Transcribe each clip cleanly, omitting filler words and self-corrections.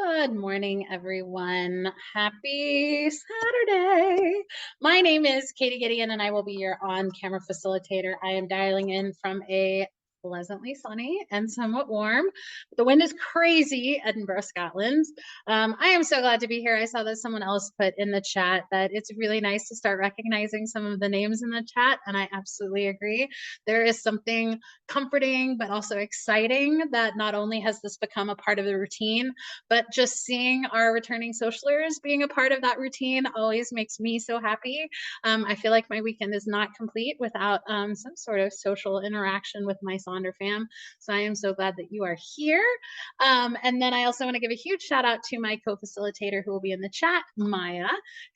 Good morning, everyone. Happy Saturday. My name is Katie Gideon, and I will be your on camera facilitator. I am dialing in from a pleasantly sunny and somewhat warm. The wind is crazy, Edinburgh, Scotland. I am so glad to be here. I saw that someone else put in the chat that it's really nice to start recognizing some of the names in the chat, and I absolutely agree. There is something comforting, but also exciting that not only has this become a part of the routine, but just seeing our returning socialers being a part of that routine always makes me so happy. I feel like my weekend is not complete without some sort of social interaction with my Sonder fam. So I am so glad that you are here. And then I also want to give a huge shout out to my co-facilitator who will be in the chat, Maya,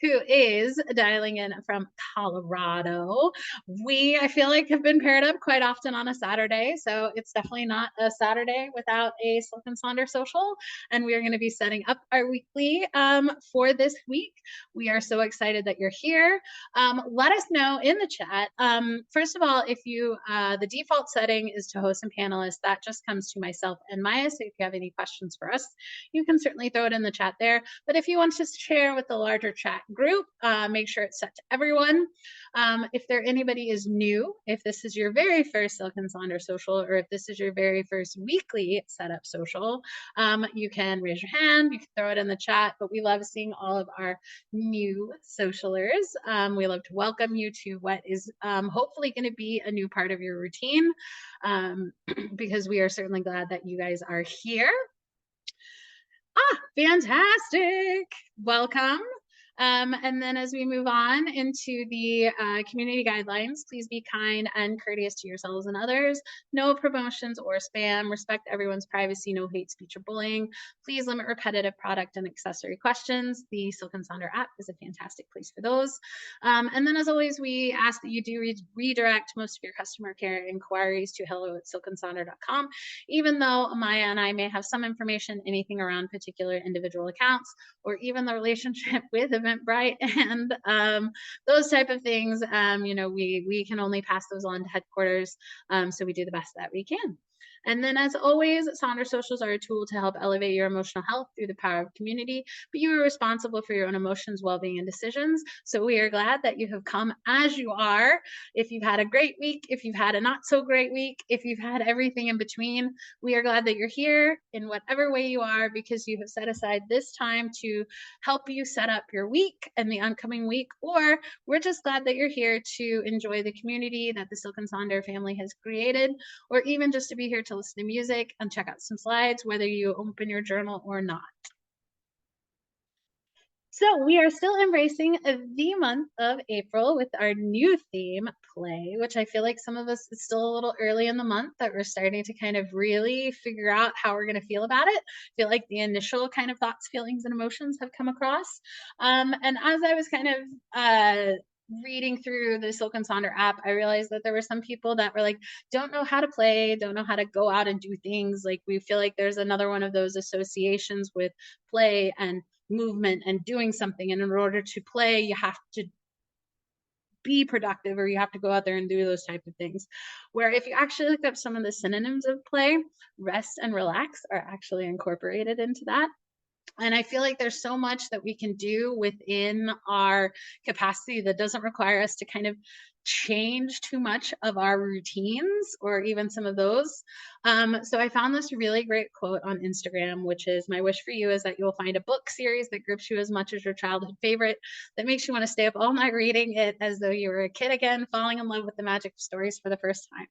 who is dialing in from Colorado. I feel like, have been paired up quite often on a Saturday. So it's definitely not a Saturday without a Silk and Sonder social. And we are going to be setting up our weekly for this week. We are so excited that you're here. Let us know in the chat. First of all, if you, the default setting is to host and panelists. That just comes to myself and Maya. So if you have any questions for us, you can certainly throw it in the chat there. But if you want to share with the larger chat group, make sure it's set to everyone. If anybody is new, if this is your very first Silk and Sonder social, or if this is your very first weekly setup social, you can raise your hand, you can throw it in the chat, but we love seeing all of our new socialers. We love to welcome you to what is hopefully going to be a new part of your routine, because we are certainly glad that you guys are here. Fantastic. Welcome. And then as we move on into the community guidelines, please be kind and courteous to yourselves and others. No promotions or spam. Respect everyone's privacy. No hate speech or bullying. Please limit repetitive product and accessory questions. The Silk and Sonder app is a fantastic place for those. And then as always, we ask that you do redirect most of your customer care inquiries to hello@silkandsonder.com. Even though Maya and I may have some information, anything around particular individual accounts, or even the relationship with Eventbrite and those type of things, we can only pass those on to headquarters. So we do the best that we can. And then as always, Sonder Socials are a tool to help elevate your emotional health through the power of community, but you are responsible for your own emotions, well-being, and decisions. So we are glad that you have come as you are. If you've had a great week, if you've had a not so great week, if you've had everything in between, we are glad that you're here in whatever way you are, because you have set aside this time to help you set up your week and the oncoming week, or we're just glad that you're here to enjoy the community that the Silk and Sonder family has created, or even just to be here to listen to music and check out some slides, whether you open your journal or not. So we are still embracing the month of April with our new theme, play, which I feel like some of us, it's still a little early in the month that we're starting to kind of really figure out how we're going to feel about it. I feel like the initial kind of thoughts, feelings, and emotions have come across. And as I was kind of reading through the Silk and Sonder app, I realized that there were some people that were like, don't know how to play, don't know how to go out and do things. Like, we feel like there's another one of those associations with play and movement and doing something. And in order to play, you have to be productive, or you have to go out there and do those type of things. Where if you actually look up some of the synonyms of play, rest and relax are actually incorporated into that. And I feel like there's so much that we can do within our capacity that doesn't require us to kind of change too much of our routines, or even some of those. So I found this really great quote on Instagram, which is, my wish for you is that you'll find a book series that grips you as much as your childhood favorite, that makes you want to stay up all night reading it as though you were a kid again, falling in love with the magic of stories for the first time.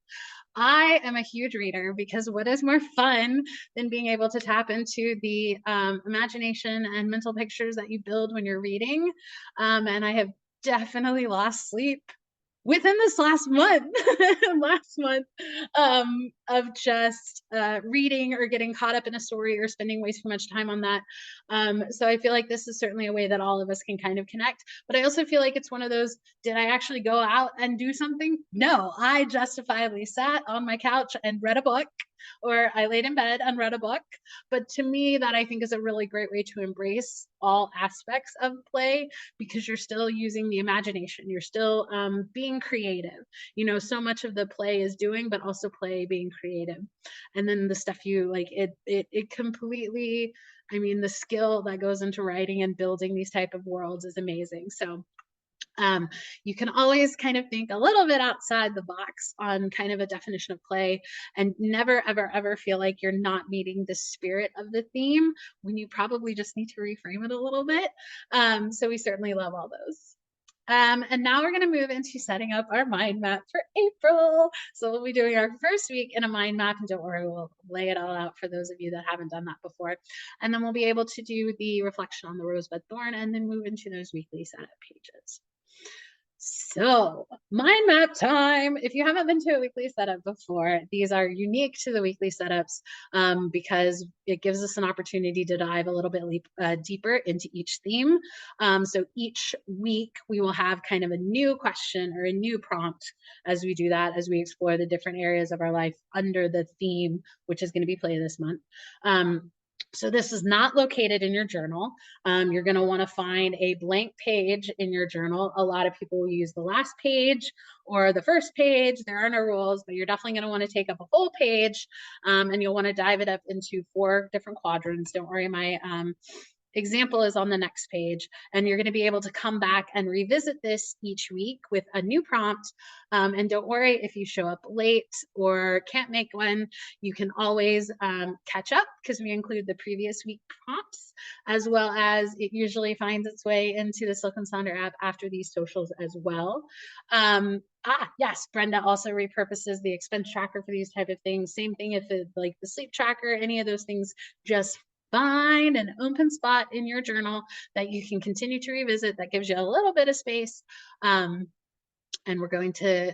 I am a huge reader, because what is more fun than being able to tap into the imagination and mental pictures that you build when you're reading? And I have definitely lost sleep within this last month, of just reading or getting caught up in a story or spending way too much time on that. So I feel like this is certainly a way that all of us can kind of connect. But I also feel like it's one of those, did I actually go out and do something? No, I justifiably sat on my couch and read a book or I laid in bed and read a book. But to me, that I think is a really great way to embrace all aspects of play, because you're still using the imagination. You're still being creative. So much of the play is doing, but also play being creative. And then the stuff you like, it completely, I mean, the skill that goes into writing and building these type of worlds is amazing. So um, you can always kind of think a little bit outside the box on kind of a definition of play, and never, ever, ever feel like you're not meeting the spirit of the theme when you probably just need to reframe it a little bit. So we certainly love all those. And now we're going to move into setting up our mind map for April. So we'll be doing our first week in a mind map, and don't worry, we'll lay it all out for those of you that haven't done that before. And then we'll be able to do the reflection on the rosebud thorn, and then move into those weekly setup pages. So, mind map time. If you haven't been to a weekly setup before, these are unique to the weekly setups because it gives us an opportunity to dive a little bit deeper into each theme. So each week we will have kind of a new question or a new prompt as we do that, as we explore the different areas of our life under the theme, which is going to be play this month. So this is not located in your journal. You're going to want to find a blank page in your journal. A lot of people will use the last page or the first page. There are no rules, but you're definitely going to want to take up a whole page, and you'll want to dive it up into 4 different quadrants. Don't worry, my example is on the next page, and you're going to be able to come back and revisit this each week with a new prompt. And don't worry if you show up late or can't make one, you can always catch up, because we include the previous week prompts, as well as it usually finds its way into the Silk and Sonder app after these socials as well. Yes, Brenda also repurposes the expense tracker for these type of things. Same thing if it, like the sleep tracker, any of those things, just find an open spot in your journal that you can continue to revisit, that gives you a little bit of space. And we're going to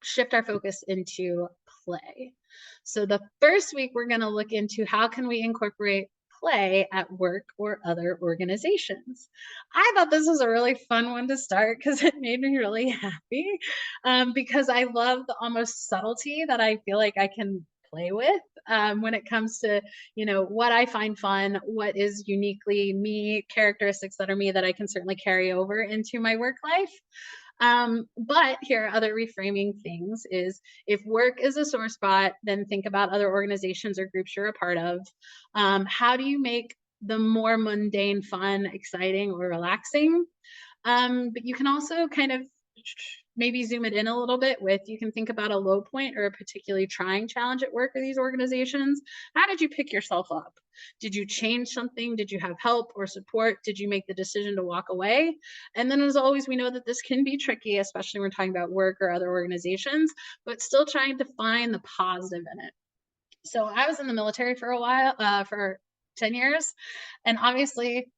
shift our focus into play. So the first week, we're going to look into how can we incorporate play at work or other organizations. I thought this was a really fun one to start because it made me really happy, because I love the almost subtlety that I feel like I can play with when it comes to what I find fun, what is uniquely me, characteristics that are me that I can certainly carry over into my work life. But here are other reframing things is, if work is a sore spot, then think about other organizations or groups you're a part of. How do you make the more mundane fun, exciting, or relaxing? But you can also kind of maybe zoom it in a little bit with, you can think about a low point or a particularly trying challenge at work or these organizations. How did you pick yourself up? Did you change something? Did you have help or support? Did you make the decision to walk away? And then, as always, we know that this can be tricky, especially when we're talking about work or other organizations, but still trying to find the positive in it. So I was in the military for a while, for 10 years, and obviously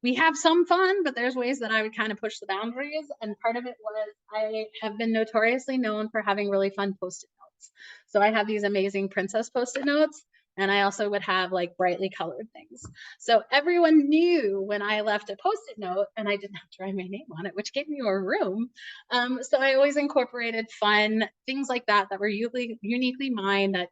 we have some fun, but there's ways that I would kind of push the boundaries. And part of it was, I have been notoriously known for having really fun Post-it notes. So I have these amazing princess Post-it notes, and I also would have like brightly colored things. So everyone knew when I left a Post-it note, and I didn't have to write my name on it, which gave me more room. So I always incorporated fun things like that that were uniquely mine, that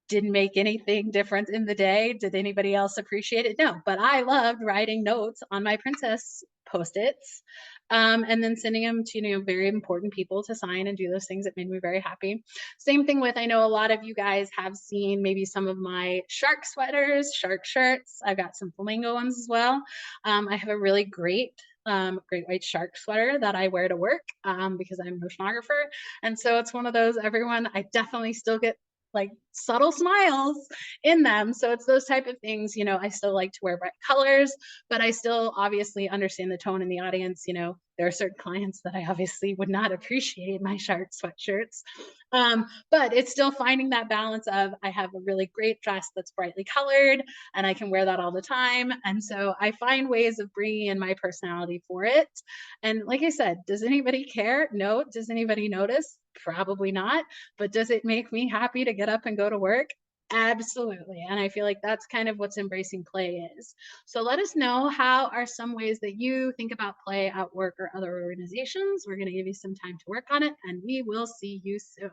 didn't make anything different in the day. Did anybody else appreciate it? No, but I loved writing notes on my princess Post-its, and then sending them to very important people to sign and do those things. It made me very happy. Same thing with, I know a lot of you guys have seen maybe some of my shark sweaters, shark shirts. I've got some flamingo ones as well. I have a really great white shark sweater that I wear to work because I'm an oceanographer. And so it's one of those, everyone, I definitely still get like subtle smiles in them. So it's those type of things, I still like to wear bright colors, but I still obviously understand the tone in the audience. There are certain clients that I obviously would not appreciate my shark sweatshirts. But it's still finding that balance of, I have a really great dress that's brightly colored and I can wear that all the time. And so I find ways of bringing in my personality for it. And like I said, does anybody care? No. Does anybody notice? Probably not. But does it make me happy to get up and go to work? Absolutely. And I feel like that's kind of what's embracing play is. So let us know, how are some ways that you think about play at work or other organizations. We're going to give you some time to work on it, and we will see you soon.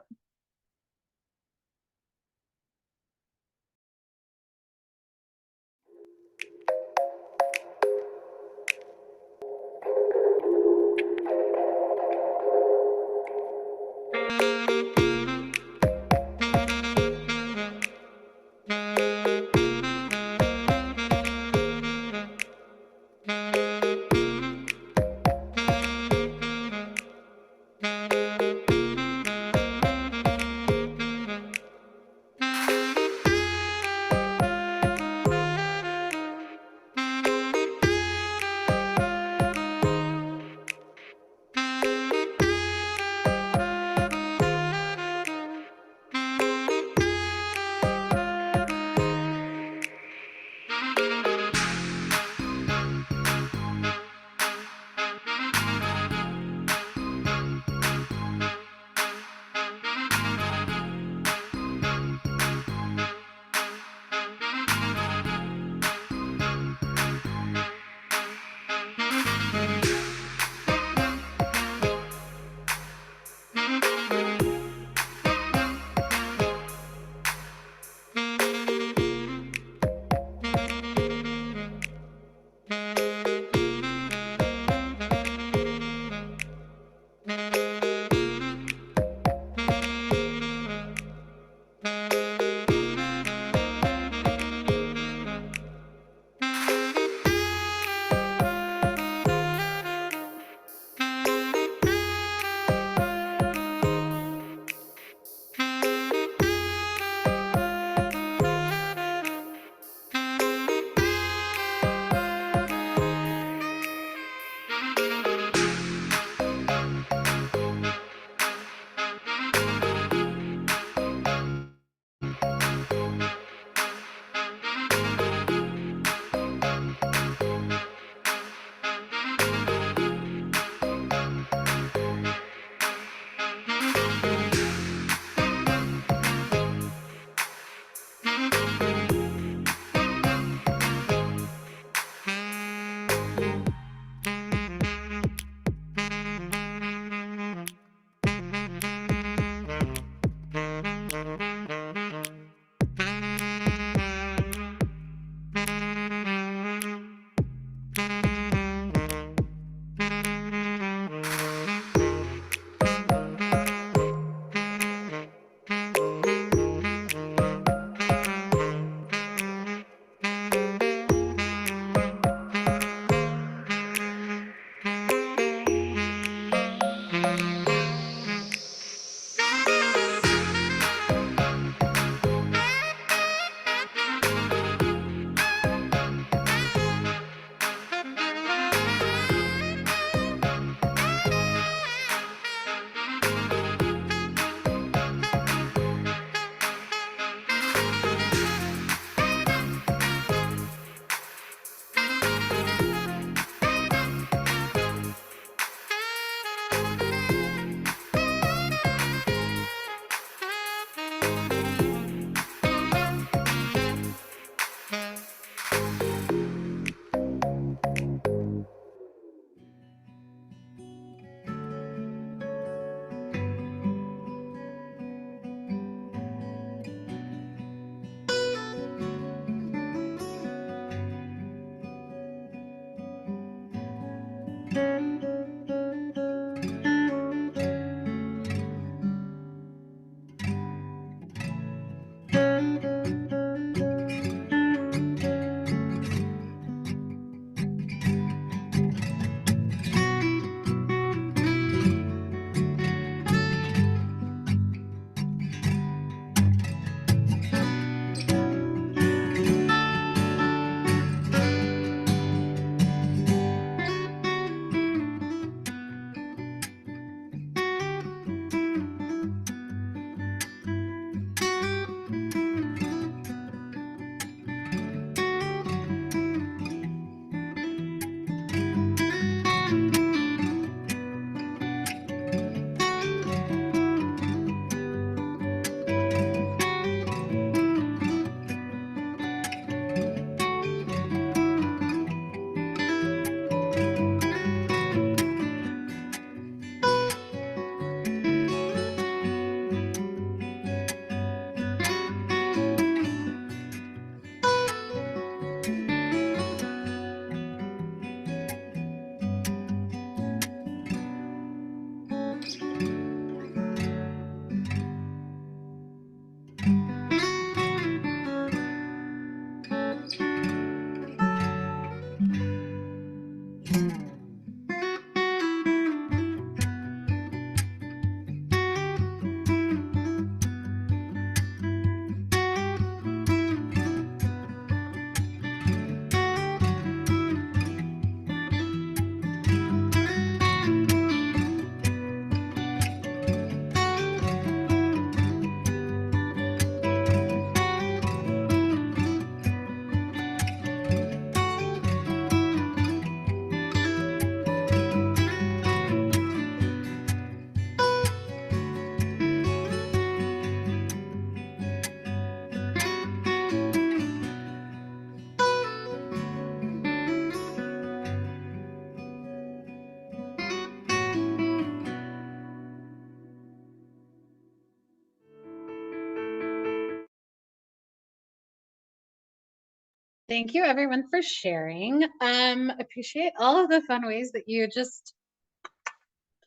Thank you everyone for sharing. Appreciate all of the fun ways that you just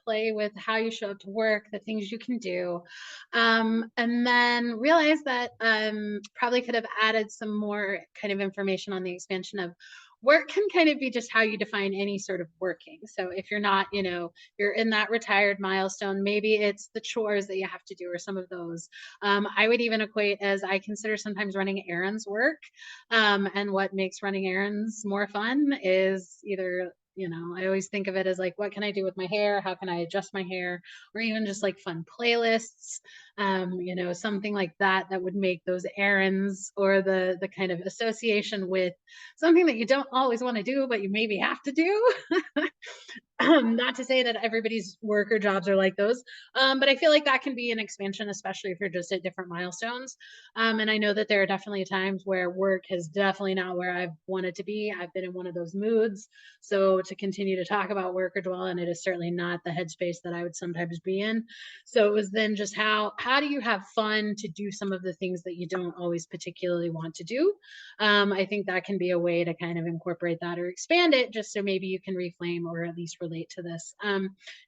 play with how you show up to work, the things you can do. And then realize that probably could have added some more kind of information on the expansion of work can kind of be just how you define any sort of working. So if you're not, you're in that retired milestone, maybe it's the chores that you have to do or some of those. I would even equate as I consider sometimes running errands work. And what makes running errands more fun is either I always think of it as like, what can I do with my hair? How can I adjust my hair? Or even just like fun playlists, something like that that would make those errands or the kind of association with something that you don't always want to do, but you maybe have to do. Not to say that everybody's work or jobs are like those, but I feel like that can be an expansion, especially if you're just at different milestones. And I know that there are definitely times where work is definitely not where I've wanted to be. I've been in one of those moods. So to continue to talk about work or dwell in it is certainly not the headspace that I would sometimes be in. So it was then just how do you have fun to do some of the things that you don't always particularly want to do? I think that can be a way to kind of incorporate that or expand it just so maybe you can reframe or at least relate to this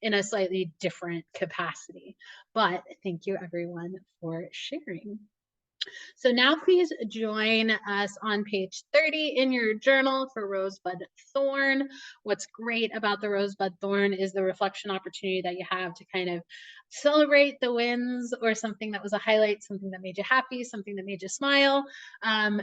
in a slightly different capacity. But thank you everyone for sharing. So now please join us on page 30 in your journal for Rosebud Thorn. What's great about the Rosebud Thorn is the reflection opportunity that you have to kind of celebrate the wins or something that was a highlight, something that made you happy, something that made you smile,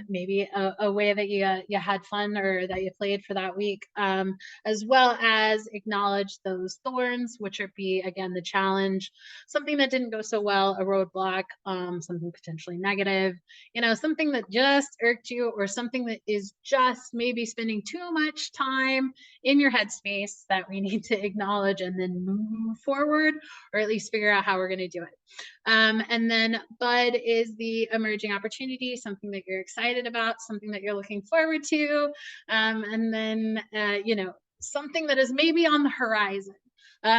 maybe a way that you had fun or that you played for that week, as well as acknowledge those thorns, which would be, again, the challenge, something that didn't go so well, a roadblock, something potentially negative, with, something that just irked you or something that is just maybe spending too much time in your headspace that we need to acknowledge and then move forward, or at least figure out how we're going to do it. And then Bud is the emerging opportunity, something that you're excited about, something that you're looking forward to. And then, something that is maybe on the horizon.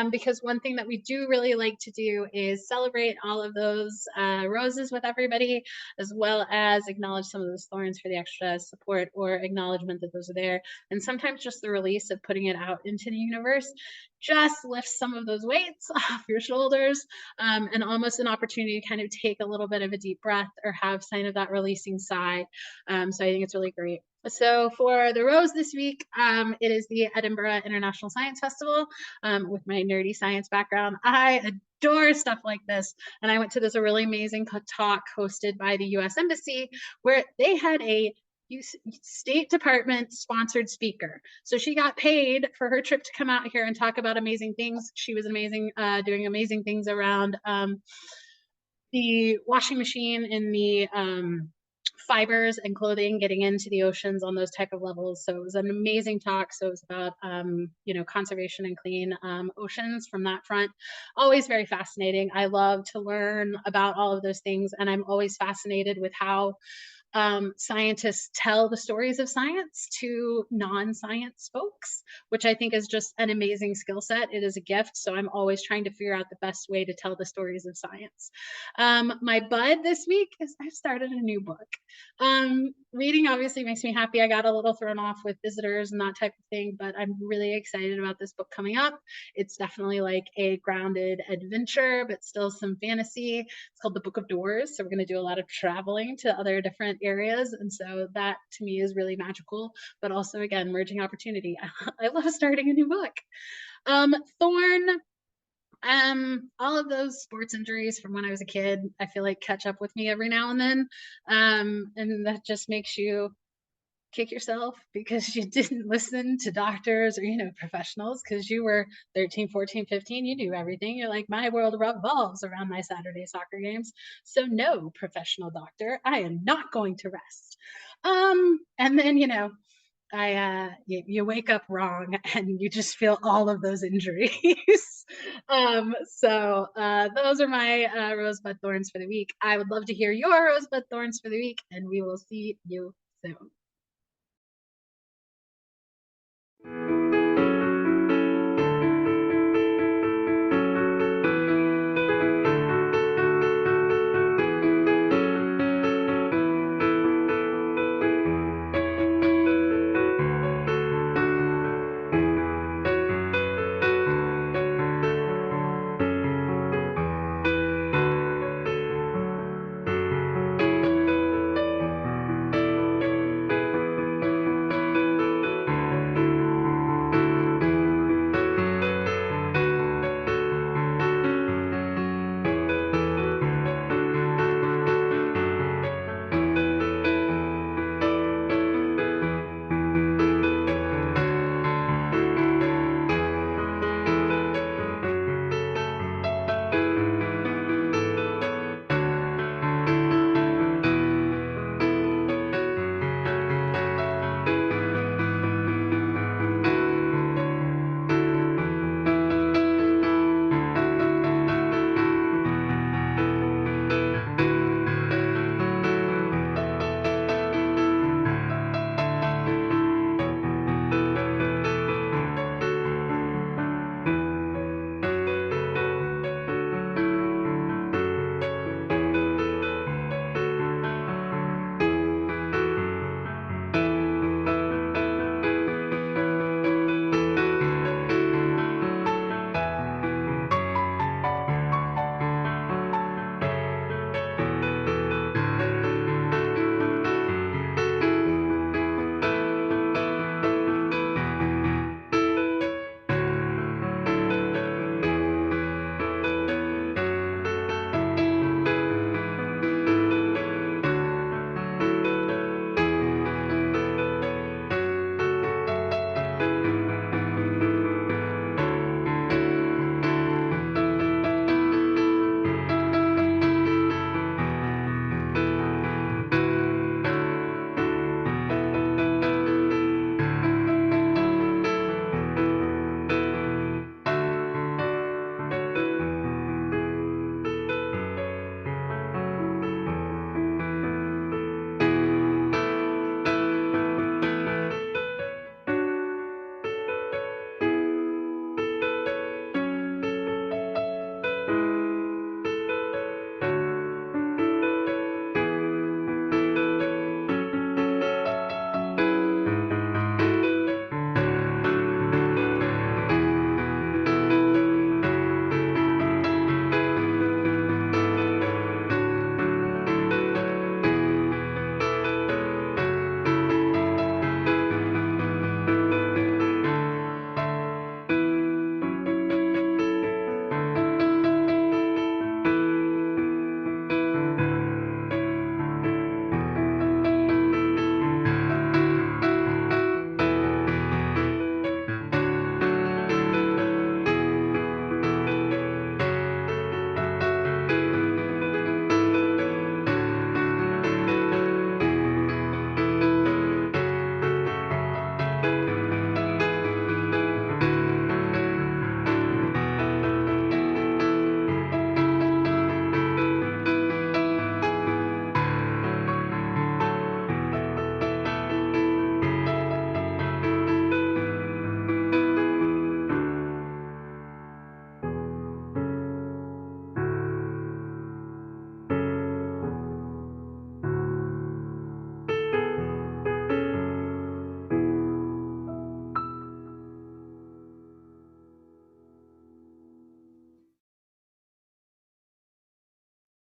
Because one thing that we do really like to do is celebrate all of those roses with everybody, as well as acknowledge some of those thorns for the extra support or acknowledgement that those are there. And sometimes just the release of putting it out into the universe just lifts some of those weights off your shoulders, and almost an opportunity to kind of take a little bit of a deep breath or have sign of that releasing sigh. So I think it's really great. So for the rose this week, it is the Edinburgh International Science Festival. With my nerdy science background, I adore stuff like this. And I went to this really amazing talk hosted by the US Embassy, where they had a State Department sponsored speaker. So she got paid for her trip to come out here and talk about amazing things. She was amazing, doing amazing things around the washing machine and the fibers and clothing getting into the oceans on those type of levels. So it was an amazing talk. So it was about conservation and clean oceans from that front. Always very fascinating. I love to learn about all of those things, and I'm always fascinated with how scientists tell the stories of science to non-science folks, which I think is just an amazing skill set. It is a gift. So I'm always trying to figure out the best way to tell the stories of science. My bud this week is I've started a new book. Reading obviously makes me happy. I got a little thrown off with visitors and that type of thing, but I'm really excited about this book coming up. It's definitely like a grounded adventure, but still some fantasy. It's called The Book of Doors. So we're going to do a lot of traveling to other different areas. And so that to me is really magical, but also again, merging opportunity. I love starting a new book. Thorn, all of those sports injuries from when I was a kid, I feel like catch up with me every now and then. And that just makes you kick yourself because you didn't listen to doctors or, professionals because you were 13, 14, 15. You knew everything. You're like, my world revolves around my Saturday soccer games. So no, professional doctor, I am not going to rest. And then, you wake up wrong and you just feel all of those injuries. So those are my rosebud thorns for the week. I would love to hear your rosebud thorns for the week, and we will see you soon.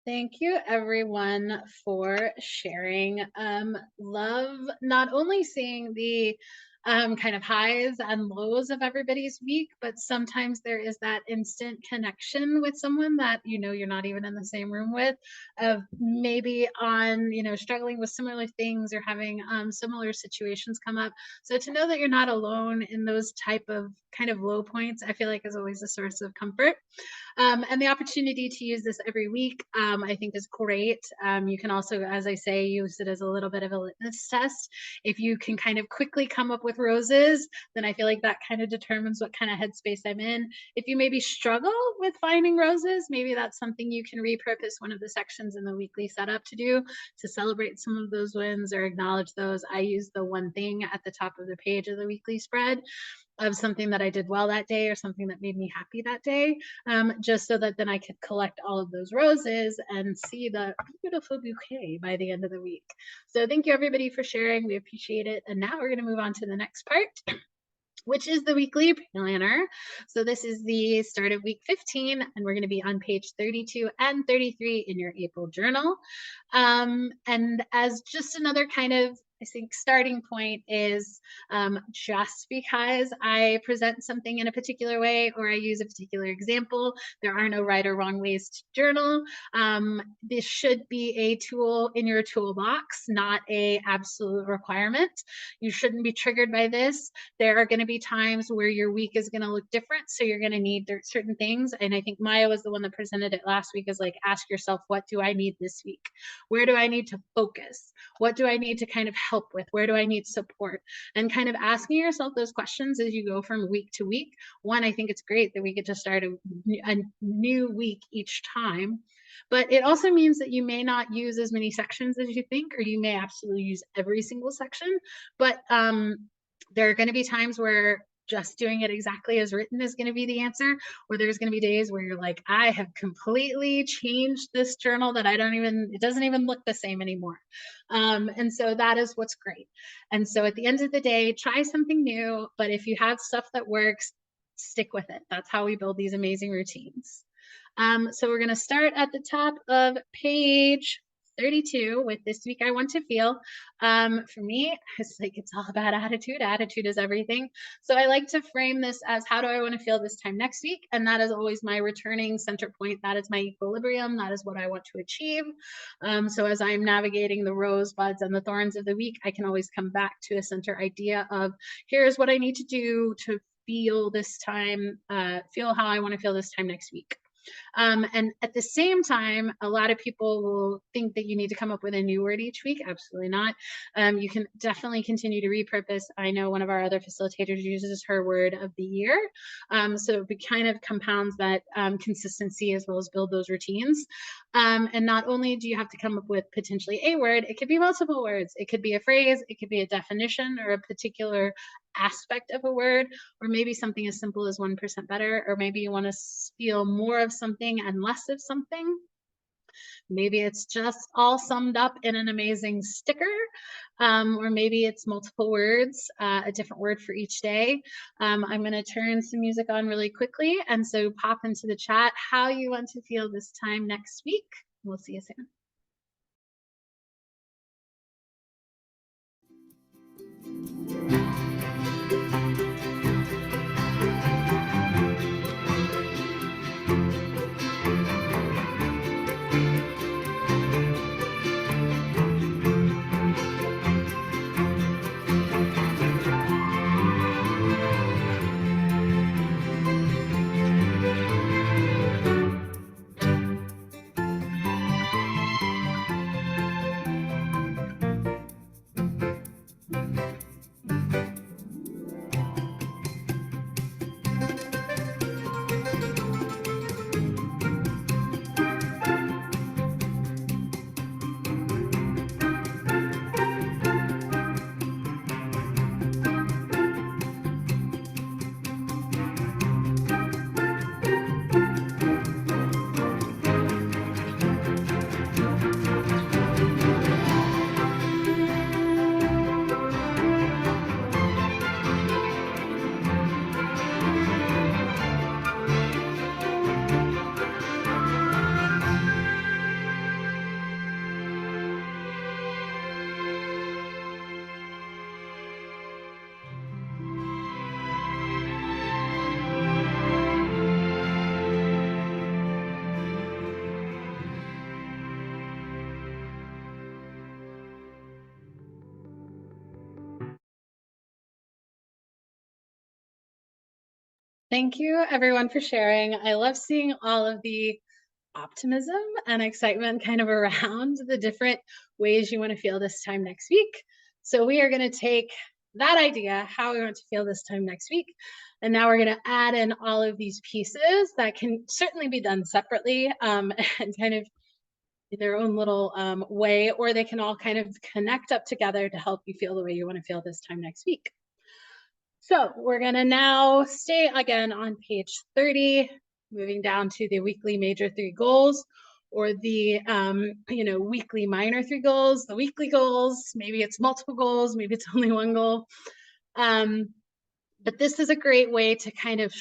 Thank you everyone for sharing. Love not only seeing the kind of highs and lows of everybody's week, but sometimes there is that instant connection with someone that you're not even in the same room with, of maybe on struggling with similar things or having similar situations come up. So to know that you're not alone in those type of kind of low points, I feel like is always a source of comfort. And the opportunity to use this every week, I think is great. You can also, as I say, use it as a little bit of a litmus test. If you can kind of quickly come up with roses, then I feel like that kind of determines what kind of headspace I'm in. If you maybe struggle with finding roses, maybe that's something you can repurpose one of the sections in the weekly setup to do, to celebrate some of those wins or acknowledge those. I use the one thing at the top of the page of the weekly spread of something that I did well that day or something that made me happy that day, just so that then I could collect all of those roses and see the beautiful bouquet by the end of the week. So thank you everybody for sharing. We appreciate it. And now we're going to move on to the next part, which is the weekly planner. So this is the start of week 15, and we're going to be on page 32 and 33 in your April journal. And as just another kind of, I think, starting point is just because I present something in a particular way or I use a particular example, there are no right or wrong ways to journal. This should be a tool in your toolbox, not a absolute requirement. You shouldn't be triggered by this. There are going to be times where your week is going to look different, so you're going to need certain things. And I think Maya was the one that presented it last week, is like, ask yourself, what do I need this week? Where do I need to focus? What do I need to kind of help with? Where do I need support? And kind of asking yourself those questions as you go from week to week. One, I think it's great that we get to start a new week each time, but it also means that you may not use as many sections as you think, or you may absolutely use every single section. But there are going to be times where just doing it exactly as written is going to be the answer, or there's going to be days where you're like, I have completely changed this journal that it doesn't even look the same anymore. And so that is what's great. And so at the end of the day, try something new, but if you have stuff that works, stick with it. That's how we build these amazing routines. So we're going to start at the top of page 32 with this week I want to feel. For me, it's all about attitude. Attitude is everything. So I like to frame this as, how do I want to feel this time next week? And that is always my returning center point. That is my equilibrium. That is what I want to achieve. So as I'm navigating the rosebuds and the thorns of the week, I can always come back to a center idea of, here's what I need to do to feel this time, feel how I want to feel this time next week. And at the same time, a lot of people will think that you need to come up with a new word each week. Absolutely not. You can definitely continue to repurpose. I know one of our other facilitators uses her word of the year. So it kind of compounds that consistency as well as build those routines. And not only do you have to come up with potentially a word, it could be multiple words. It could be a phrase, it could be a definition or a particular aspect of a word, or maybe something as simple as 1% better, or maybe you want to feel more of something and less of something. Maybe it's just all summed up in an amazing sticker, or maybe it's multiple words, a different word for each day. I'm going to turn some music on really quickly, and so pop into the chat how you want to feel this time next week. We'll see you soon. Thank you everyone for sharing. I love seeing all of the optimism and excitement kind of around the different ways you want to feel this time next week. So we are going to take that idea, how we want to feel this time next week, and now we're going to add in all of these pieces that can certainly be done separately and kind of in their own little way, or they can all kind of connect up together to help you feel the way you want to feel this time next week. So we're going to now stay again on page 30, moving down to the weekly major three goals, or the weekly minor three goals, the weekly goals. Maybe it's multiple goals, maybe it's only one goal. But this is a great way to kind of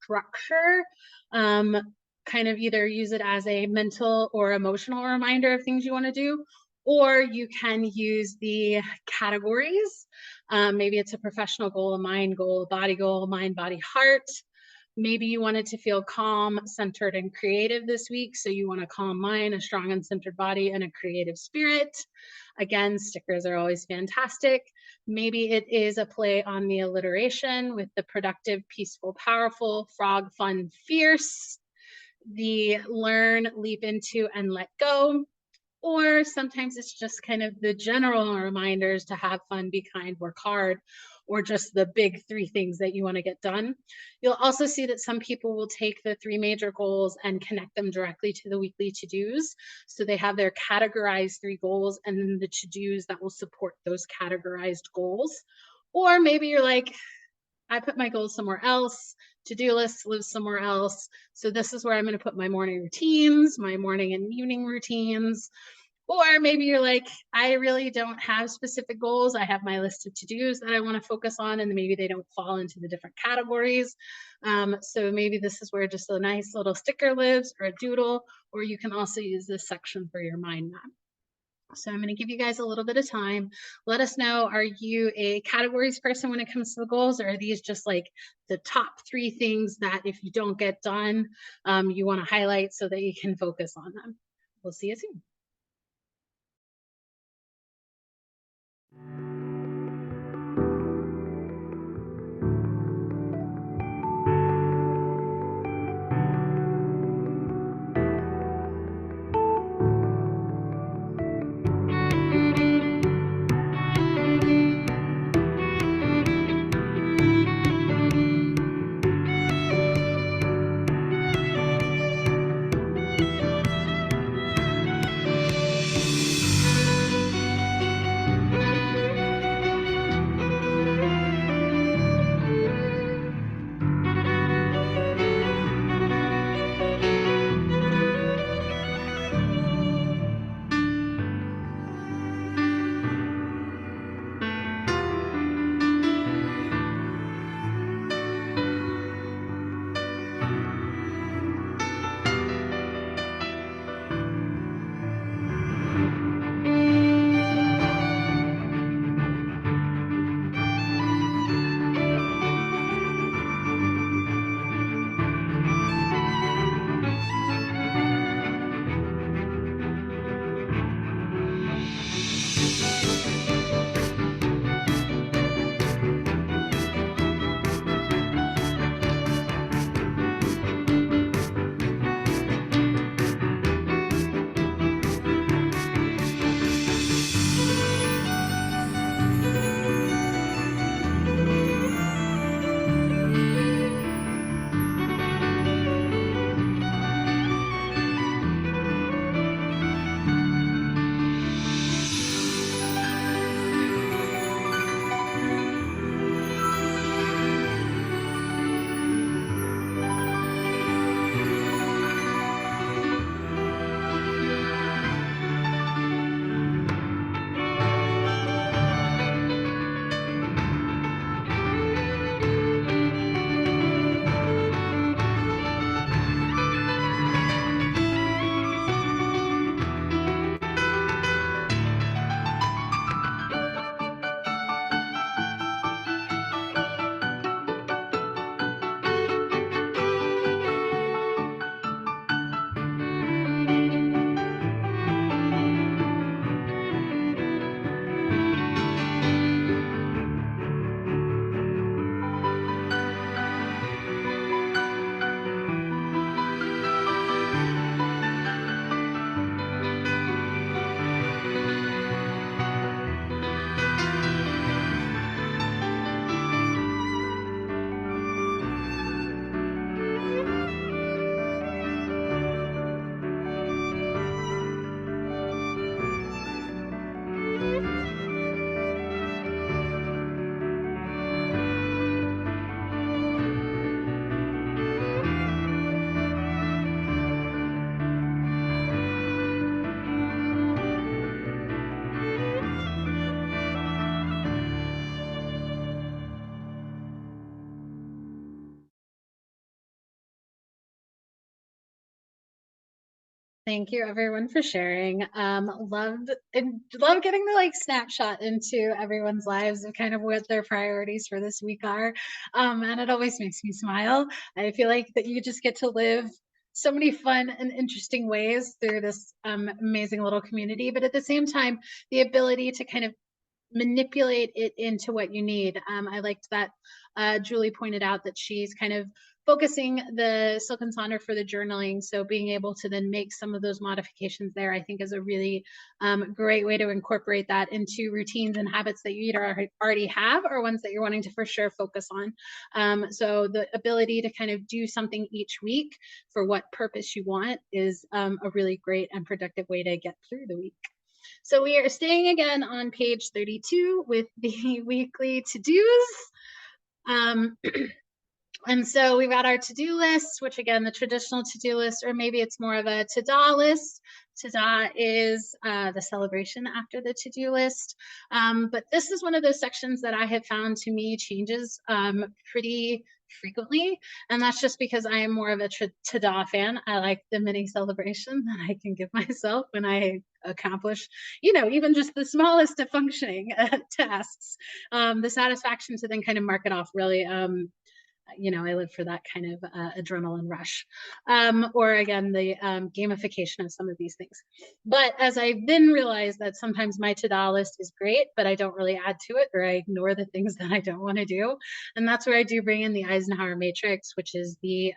structure, kind of either use it as a mental or emotional reminder of things you want to do, or you can use the categories. Maybe it's a professional goal, a mind goal, a body goal, mind, body, heart. Maybe you wanted to feel calm, centered, and creative this week. So you want a calm mind, a strong and centered body, and a creative spirit. Again, stickers are always fantastic. Maybe it is a play on the alliteration with the productive, peaceful, powerful, frog, fun, fierce, the learn, leap into, and let go. Or sometimes it's just kind of the general reminders to have fun, be kind, work hard, or just the big three things that you want to get done. You'll also see that some people will take the three major goals and connect them directly to the weekly to-dos. So they have their categorized three goals and then the to-dos that will support those categorized goals. Or maybe you're like, I put my goals somewhere else. To-do lists live somewhere else. So this is where I'm going to put my morning routines, my morning and evening routines. Or maybe you're like, I really don't have specific goals. I have my list of to-dos that I want to focus on, and maybe they don't fall into the different categories. So maybe this is where just a nice little sticker lives, or a doodle, or you can also use this section for your mind map. So I'm going to give you guys a little bit of time. Let us know, are you a categories person when it comes to the goals, or are these just like the top three things that if you don't get done, you want to highlight so that you can focus on them? We'll see you soon. Thank you everyone for sharing. Loved and love getting the like snapshot into everyone's lives of kind of what their priorities for this week are. And it always makes me smile. I feel like that you just get to live so many fun and interesting ways through this amazing little community, but at the same time, the ability to kind of manipulate it into what you need. I liked that Julie pointed out that she's kind of focusing the Silk and Sonder for the journaling. So being able to then make some of those modifications there, I think is a really great way to incorporate that into routines and habits that you either already have or ones that you're wanting to for sure focus on. So the ability to kind of do something each week for what purpose you want is a really great and productive way to get through the week. So we are staying again on page 32 with the weekly to-dos. And so we've got our to-do list, which again, the traditional to-do list, or maybe it's more of a to-da list. To-da is the celebration after the to-do list. But this is one of those sections that I have found to me changes pretty frequently. And that's just because I am more of a to-da fan. I like the mini celebration that I can give myself when I accomplish, even just the smallest of functioning tasks. The satisfaction to then kind of mark it off really I live for that kind of adrenaline rush. Or again, the gamification of some of these things. But as I then realized that sometimes my to-do list is great, but I don't really add to it, or I ignore the things that I don't want to do. And that's where I do bring in the Eisenhower matrix, which is the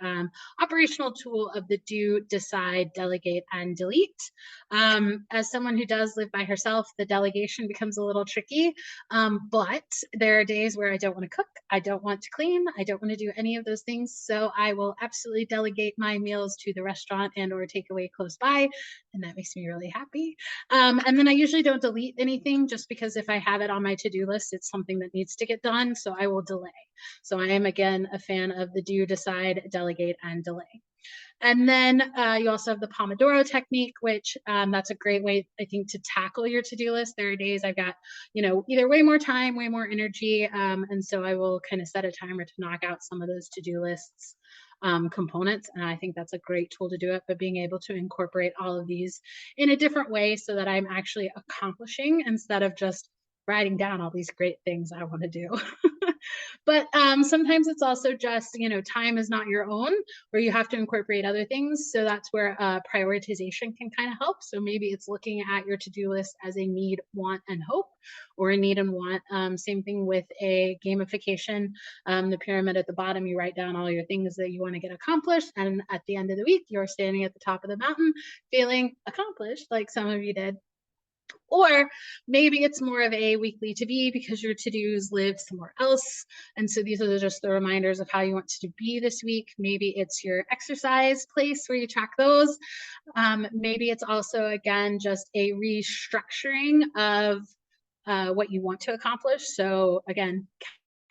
operational tool of the do, decide, delegate, and delete. As someone who does live by herself, the delegation becomes a little tricky. But there are days where I don't want to cook, I don't want to clean, I don't want to do any of those things. So I will absolutely delegate my meals to the restaurant and or takeaway close by. And that makes me really happy. And then I usually don't delete anything just because if I have it on my to-do list, it's something that needs to get done. So I will delay. So I am again a fan of the do, decide, delegate, and delay. And then you also have the Pomodoro technique, which that's a great way, I think, to tackle your to-do list. There are days I've got, either way more time, way more energy. And so I will kind of set a timer to knock out some of those to-do lists components. And I think that's a great tool to do it, but being able to incorporate all of these in a different way so that I'm actually accomplishing instead of just writing down all these great things I want to do. But sometimes it's also just, time is not your own, where you have to incorporate other things. So that's where prioritization can kind of help. So maybe it's looking at your to-do list as a need, want, and hope, or a need and want. Same thing with a gamification. The pyramid at the bottom, you write down all your things that you want to get accomplished. And at the end of the week, you're standing at the top of the mountain feeling accomplished, like some of you did. Or maybe it's more of a weekly to be because your to-dos live somewhere else. And so these are just the reminders of how you want to be this week. Maybe it's your exercise place where you track those. Maybe it's also, again, just a restructuring of what you want to accomplish. So again,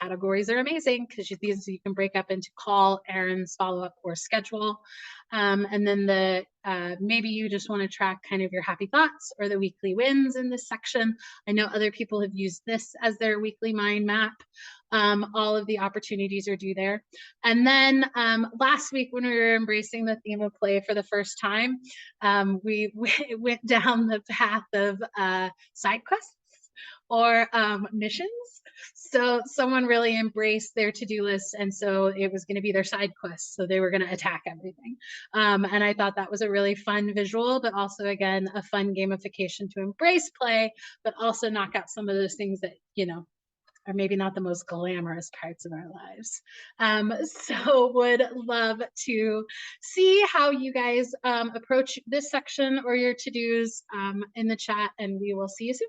categories are amazing because these you can break up into call, errands, follow-up, or schedule. And then maybe you just want to track kind of your happy thoughts or the weekly wins in this section. I know other people have used this as their weekly mind map. All of the opportunities are due there. And then last week when we were embracing the theme of play for the first time, we went down the path of side quests or missions. So someone really embraced their to-do list, and so it was going to be their side quest. So they were going to attack everything. And I thought that was a really fun visual, but also, again, a fun gamification to embrace play, but also knock out some of those things that, are maybe not the most glamorous parts of our lives. So would love to see how you guys approach this section or your to-dos in the chat, and we will see you soon.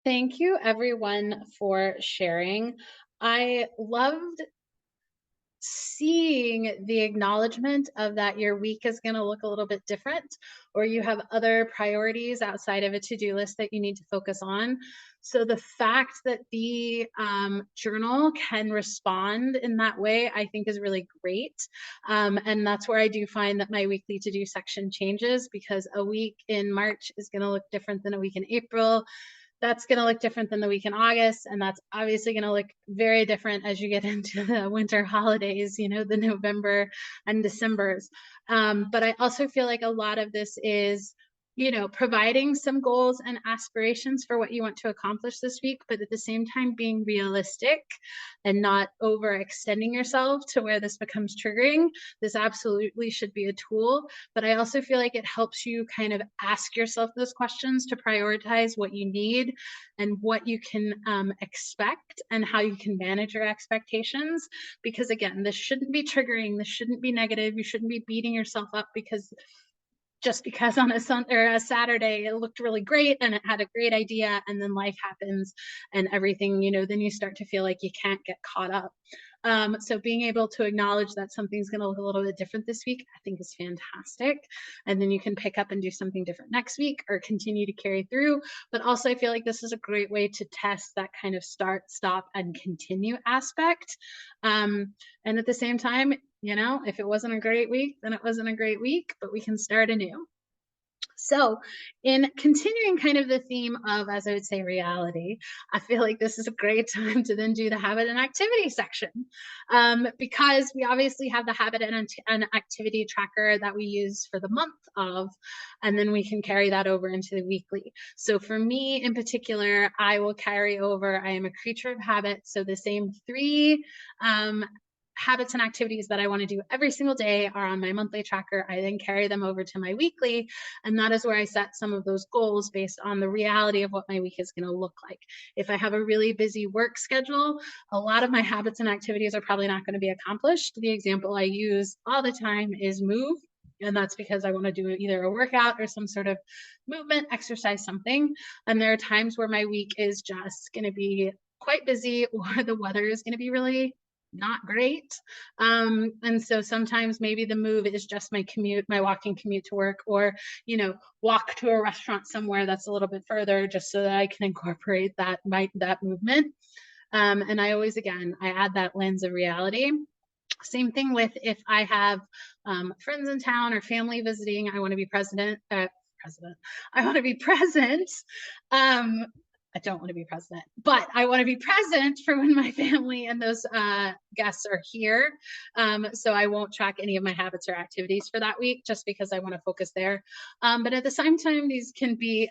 Thank you everyone for sharing. I loved seeing the acknowledgement of that your week is going to look a little bit different, or you have other priorities outside of a to-do list that you need to focus on. So the fact that the journal can respond in that way, I think is really great. And that's where I do find that my weekly to-do section changes, because a week in March is going to look different than a week in April. That's going to look different than the week in August. And that's obviously going to look very different as you get into the winter holidays, the November and Decembers. But I also feel like a lot of this is, providing some goals and aspirations for what you want to accomplish this week, but at the same time being realistic and not overextending yourself to where this becomes triggering. This absolutely should be a tool, but I also feel like it helps you kind of ask yourself those questions to prioritize what you need and what you can expect and how you can manage your expectations. Because again, this shouldn't be triggering. This shouldn't be negative. You shouldn't be beating yourself up just because on a Sunday or a Saturday it looked really great and it had a great idea, and then life happens and everything, then you start to feel like you can't get caught up. So being able to acknowledge that something's going to look a little bit different this week, I think is fantastic. And then you can pick up and do something different next week or continue to carry through. But also I feel like this is a great way to test that kind of start, stop, and continue aspect. And at the same time, if it wasn't a great week, then it wasn't a great week, but we can start anew. So, in continuing kind of the theme of, as I would say, reality, I feel like this is a great time to then do the habit and activity section, because we obviously have the habit and activity tracker that we use for the month of, and then we can carry that over into the weekly. So for me in particular, I will carry over, I am a creature of habit, so the same three habits and activities that I want to do every single day are on my monthly tracker. I then carry them over to my weekly, and that is where I set some of those goals based on the reality of what my week is going to look like. If I have a really busy work schedule, a lot of my habits and activities are probably not going to be accomplished. The example I use all the time is move. And that's because I want to do either a workout or some sort of movement, exercise, something. And there are times where my week is just going to be quite busy, or the weather is going to be really not great. And so sometimes maybe the move is just my commute, my walking commute to work, or, walk to a restaurant somewhere that's a little bit further, just so that I can incorporate that movement. And I always, again, I add that lens of reality. Same thing with if I have friends in town or family visiting, I want to be present. I want to be present. I don't want to be president, but I want to be present for when my family and those guests are here. So I won't track any of my habits or activities for that week, just because I want to focus there. But at the same time, these can be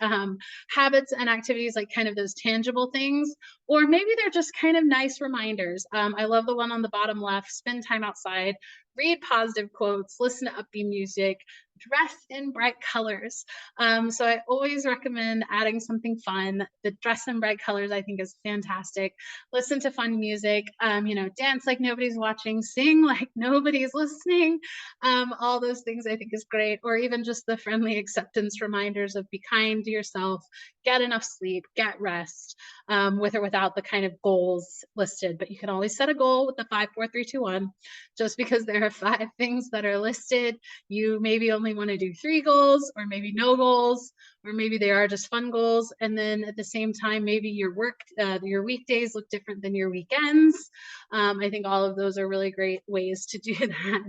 habits and activities, like kind of those tangible things, or maybe they're just kind of nice reminders. I love the one on the bottom left: spend time outside, read positive quotes, listen to upbeat music, dress in bright colors. So I always recommend adding something fun. The dress in bright colors, I think, is fantastic. Listen to fun music, dance like nobody's watching, sing like nobody's listening. All those things I think is great. Or even just the friendly acceptance reminders of be kind to yourself, get enough sleep, get rest, with or without the kind of goals listed. But you can always set a goal with the 5, 4, 3, 2, 1. Just because there are 5 things that are listed, you maybe only want to do 3 goals, or maybe no goals, or maybe they are just fun goals. And then at the same time, maybe your weekdays look different than your weekends. I think all of those are really great ways to do that.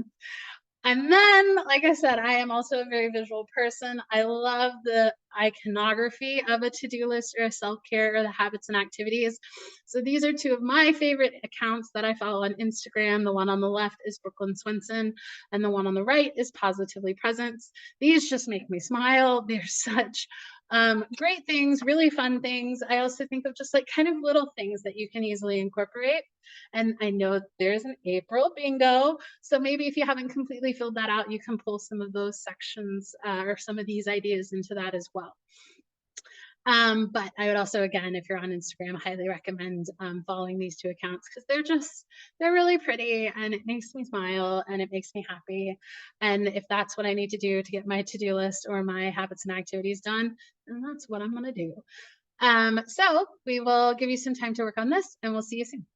And then, like I said, I am also a very visual person. I love the iconography of a to-do list or a self-care or the habits and activities. So these are 2 of my favorite accounts that I follow on Instagram. The one on the left is Brooklyn Swenson, and the one on the right is Positively Presence. These just make me smile. They're such great things, really fun things. I also think of just like kind of little things that you can easily incorporate. And I know there's an April bingo. So maybe if you haven't completely filled that out, you can pull some of those sections or some of these ideas into that as well. But I would also, again, if you're on Instagram, highly recommend following these 2 accounts, because they're really pretty, and it makes me smile and it makes me happy. And if that's what I need to do to get my to-do list or my habits and activities done, then that's what I'm going to do. So we will give you some time to work on this and we'll see you soon.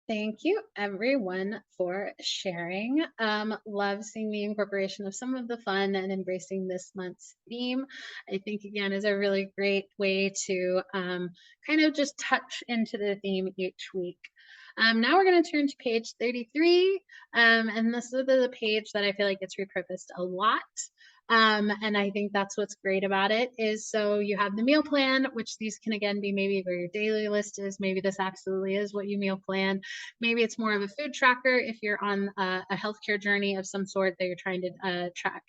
Thank you everyone for sharing. Love seeing the incorporation of some of the fun and embracing this month's theme. I think again is a really great way to kind of just touch into the theme each week. Now we're going to turn to page 33, and this is the page that I feel like gets repurposed a lot. And I think that's what's great about it is so you have the meal plan, which these can again be maybe where your daily list is. Maybe this absolutely is what you meal plan. Maybe it's more of a food tracker if you're on a healthcare journey of some sort that you're trying to track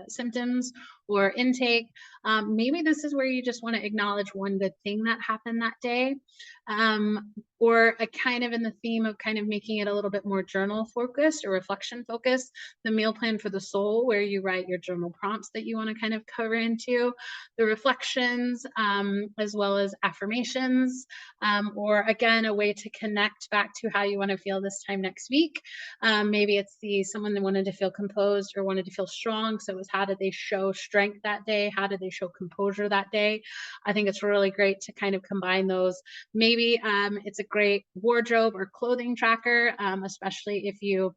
symptoms or intake. Maybe this is where you just want to acknowledge one good thing that happened that day. Or a kind of in the theme of kind of making it a little bit more journal focused or reflection focused, the meal plan for the soul, where you write your journal prompts that you want to kind of cover into, the reflections, as well as affirmations, or again, a way to connect back to how you want to feel this time next week. Maybe it's someone that wanted to feel composed or wanted to feel strong. So it was how did they show strength that day? How did they show composure that day? I think it's really great to kind of combine those. Maybe it's a great wardrobe or clothing tracker, especially if you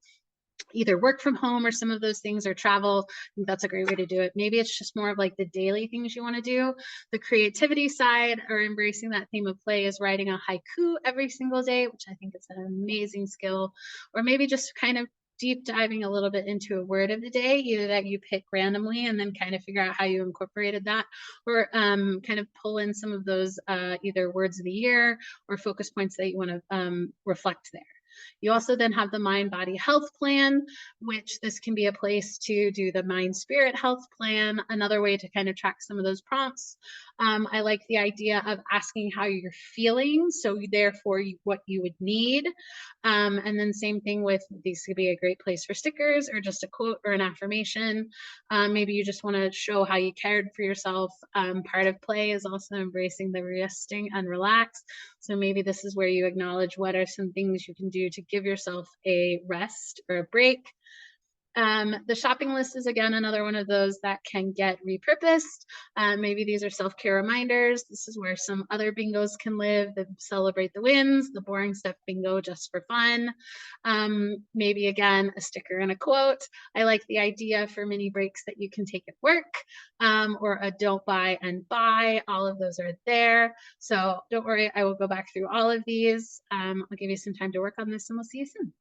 either work from home or some of those things or travel. I think that's a great way to do it. Maybe it's just more of like the daily things you want to do. The creativity side or embracing that theme of play is writing a haiku every single day, which I think is an amazing skill. Or maybe just kind of deep diving a little bit into a word of the day, either that you pick randomly and then kind of figure out how you incorporated that, or kind of pull in some of those either words of the year or focus points that you want to reflect there. You also then have the mind body health plan, which this can be a place to do the mind spirit health plan, another way to kind of track some of those prompts. I like the idea of asking how you're feeling, so therefore what you would need. And then same thing with these could be a great place for stickers or just a quote or an affirmation. Maybe you just want to show how you cared for yourself. Part of play is also embracing the resting and relax. So maybe this is where you acknowledge what are some things you can do do to give yourself a rest or a break. The shopping list is again another one of those that can get repurposed. Maybe these are self-care reminders. This is where some other bingos can live. The celebrate the wins, the boring stuff bingo just for fun. Maybe again a sticker and a quote. I like the idea for mini breaks that you can take at work, or a don't buy and buy. All of those are there. So don't worry, I will go back through all of these. I'll give you some time to work on this and we'll see you soon.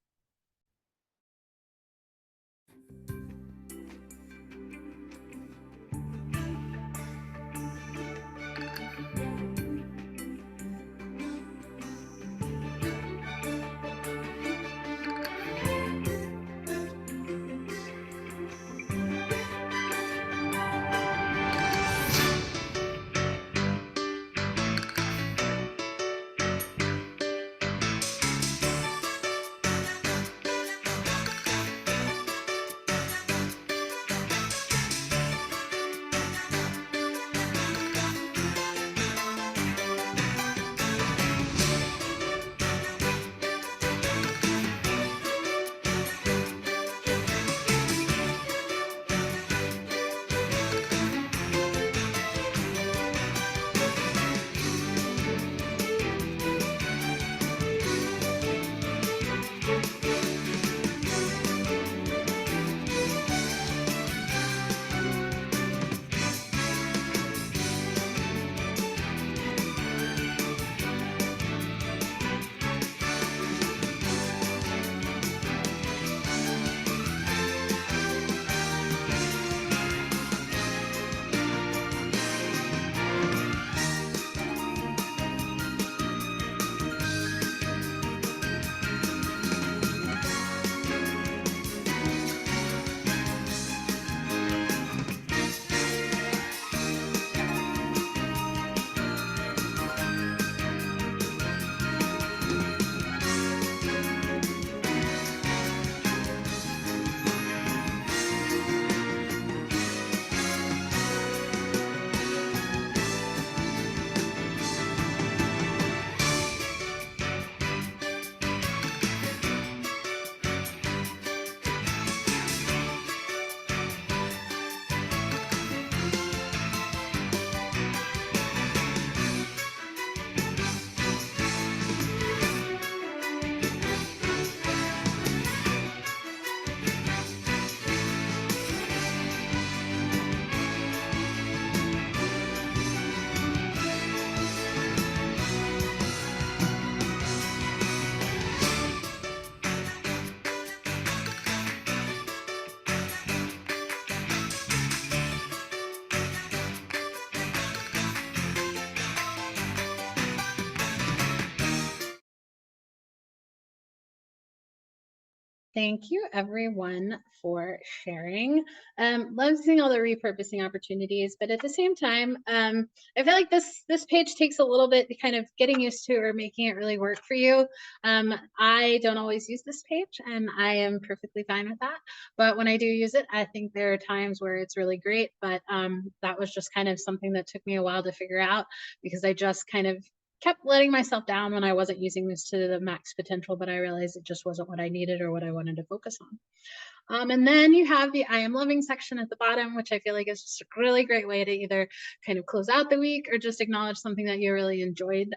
Thank you everyone for sharing. Love seeing all the repurposing opportunities, but at the same time, I feel like this page takes a little bit kind of getting used to or making it really work for you. I don't always use this page and I am perfectly fine with that. But when I do use it, I think there are times where it's really great, but that was just kind of something that took me a while to figure out because I just kind of kept letting myself down when I wasn't using this to the max potential, but I realized it just wasn't what I needed or what I wanted to focus on. And then you have the I am loving section at the bottom, which I feel like is just a really great way to either kind of close out the week or just acknowledge something that you really enjoyed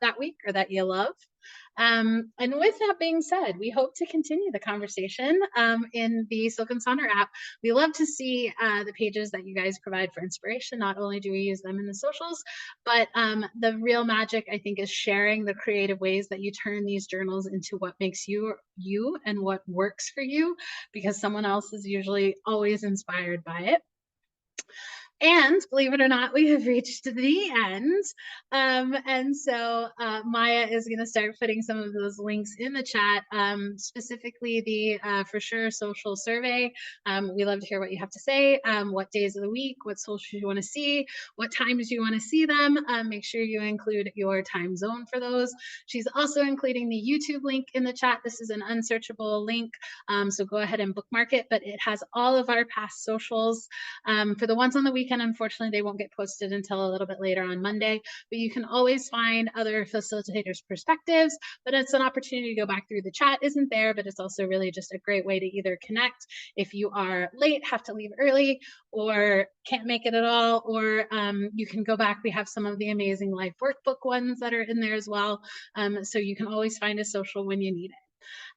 that week or that you love. And with that being said, we hope to continue the conversation in the Silk and Sonder app. We love to see the pages that you guys provide for inspiration. Not only do we use them in the socials, but the real magic, I think, is sharing the creative ways that you turn these journals into what makes you you and what works for you, because someone else is usually always inspired by it. And believe it or not, we have reached the end. And so Maya is going to start putting some of those links in the chat, specifically the For Sure social survey. We love to hear what you have to say, what days of the week, what socials you want to see, what times you want to see them. Make sure you include your time zone for those. She's also including the YouTube link in the chat. This is an unsearchable link, so go ahead and bookmark it, but it has all of our past socials. For the ones on the week weekend, unfortunately, they won't get posted until a little bit later on Monday, but you can always find other facilitators' perspectives. But it's an opportunity to go back through the chat isn't there, but it's also really just a great way to either connect if you are late, have to leave early, or can't make it at all, or you can go back. We have some of the amazing life workbook ones that are in there as well. So you can always find a social when you need it.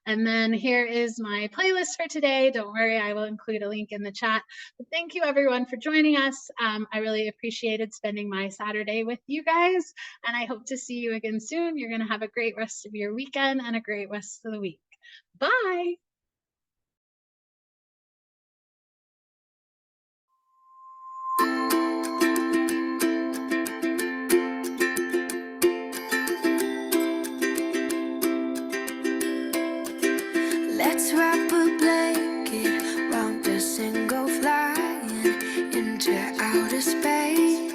And then here is my playlist for today. Don't worry, I will include a link in the chat. But thank you everyone for joining us. I really appreciated spending my Saturday with you guys, and I hope to see you again soon. You're going to have a great rest of your weekend and a great rest of the week. Bye. Let's wrap a blanket round us and go flying into outer space.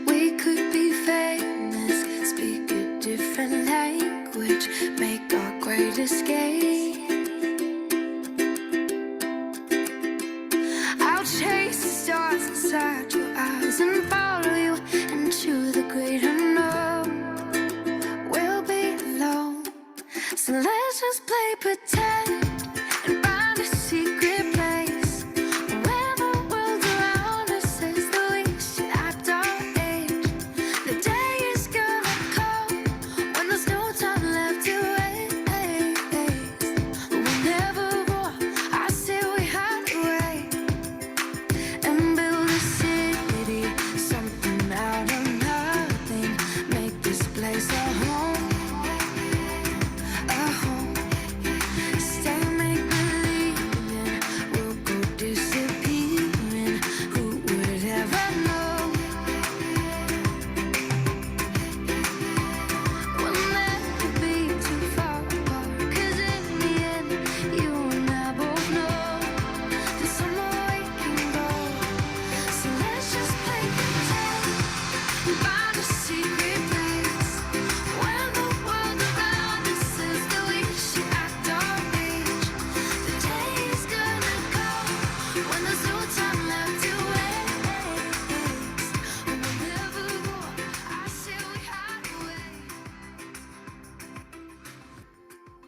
We could be famous, speak a different language, make our great escape. I'll chase the stars inside your eyes and find